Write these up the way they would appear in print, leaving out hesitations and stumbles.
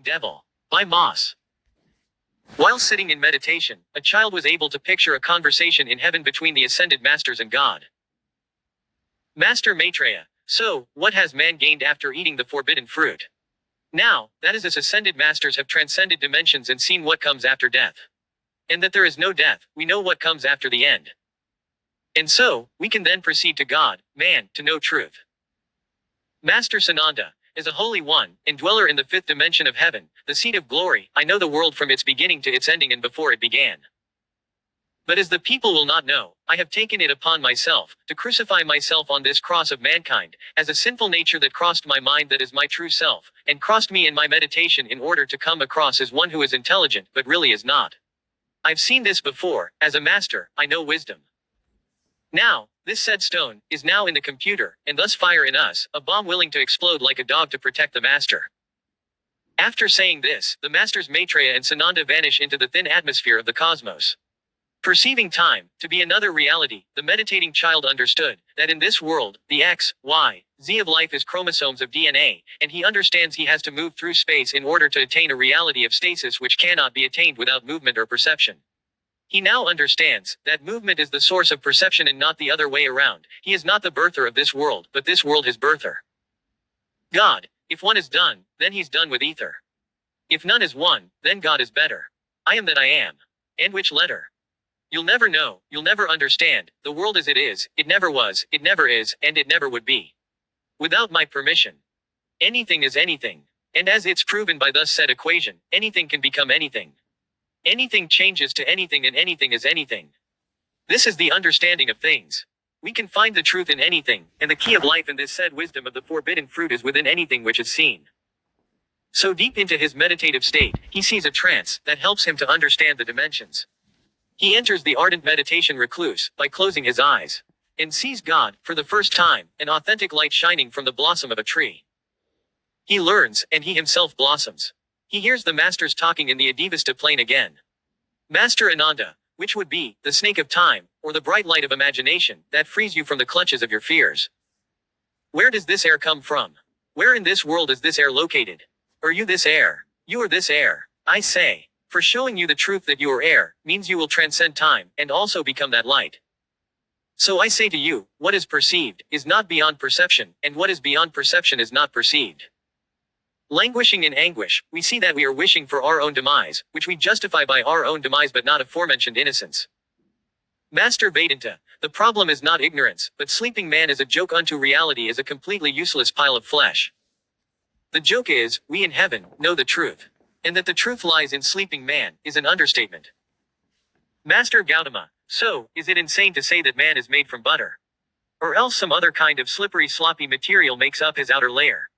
Devil, by Moss. While sitting in meditation, a child was able to picture a conversation in heaven between the ascended masters and God. Master Maitreya, so, what has man gained after eating the forbidden fruit? Now, that is, as ascended masters have transcended dimensions and seen what comes after death. And that there is no death, we know what comes after the end. And so, we can then proceed to God, man, to know truth. Master Sananda, as a holy one, indweller in the fifth dimension of heaven, the seat of glory, I know the world from its beginning to its ending and before it began. But as the people will not know, I have taken it upon myself, to crucify myself on this cross of mankind, as a sinful nature that crossed my mind that is my true self, and crossed me in my meditation in order to come across as one who is intelligent, but really is not. I've seen this before, as a master, I know wisdom. Now, this said stone, is now in the computer, and thus fire in us, a bomb willing to explode like a dog to protect the master. After saying this, the masters Maitreya and Sananda vanish into the thin atmosphere of the cosmos. Perceiving time to be another reality, the meditating child understood that in this world, the X, Y, Z of life is chromosomes of DNA, and he understands he has to move through space in order to attain a reality of stasis which cannot be attained without movement or perception. He now understands that movement is the source of perception and not the other way around. He is not the birther of this world, but this world his birther. God, if one is done, then he's done with ether. If none is one, then God is better. I am that I am. And which letter? You'll never know, you'll never understand, the world as it is, it never was, it never is, and it never would be. Without my permission. Anything is anything. And as it's proven by thus said equation, anything can become anything. Anything changes to anything and anything is anything. This is the understanding of things. We can find the truth in anything, and the key of life in this said wisdom of the forbidden fruit is within anything which is seen. So deep into his meditative state, he sees a trance that helps him to understand the dimensions. He enters the ardent meditation recluse by closing his eyes, and sees God, for the first time, an authentic light shining from the blossom of a tree. He learns, and he himself blossoms. He hears the masters talking in the Adivasta plane again. Master Ananda, which would be, the snake of time, or the bright light of imagination, that frees you from the clutches of your fears. Where does this air come from? Where in this world is this air located? Are you this air? You are this air. I say, for showing you the truth that you are air, means you will transcend time, and also become that light. So I say to you, what is perceived, is not beyond perception, and what is beyond perception is not perceived. Languishing in anguish, we see that we are wishing for our own demise, which we justify by our own demise but not aforementioned innocence. Master Vedanta, the problem is not ignorance, but sleeping man is a joke unto reality is a completely useless pile of flesh. The joke is, we in heaven, know the truth. And that the truth lies in sleeping man, is an understatement. Master Gautama, so, is it insane to say that man is made from butter? Or else some other kind of slippery sloppy material makes up his outer layer?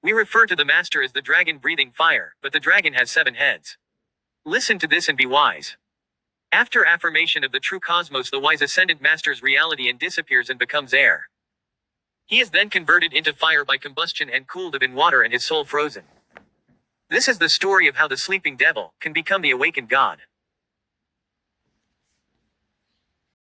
We refer to the master as the dragon breathing fire, but the dragon has 7 heads. Listen to this and be wise. After affirmation of the true cosmos, the wise ascendant master's reality and disappears and becomes air. He is then converted into fire by combustion and cooled in water and his soul frozen. This is the story of how the sleeping devil can become the awakened God.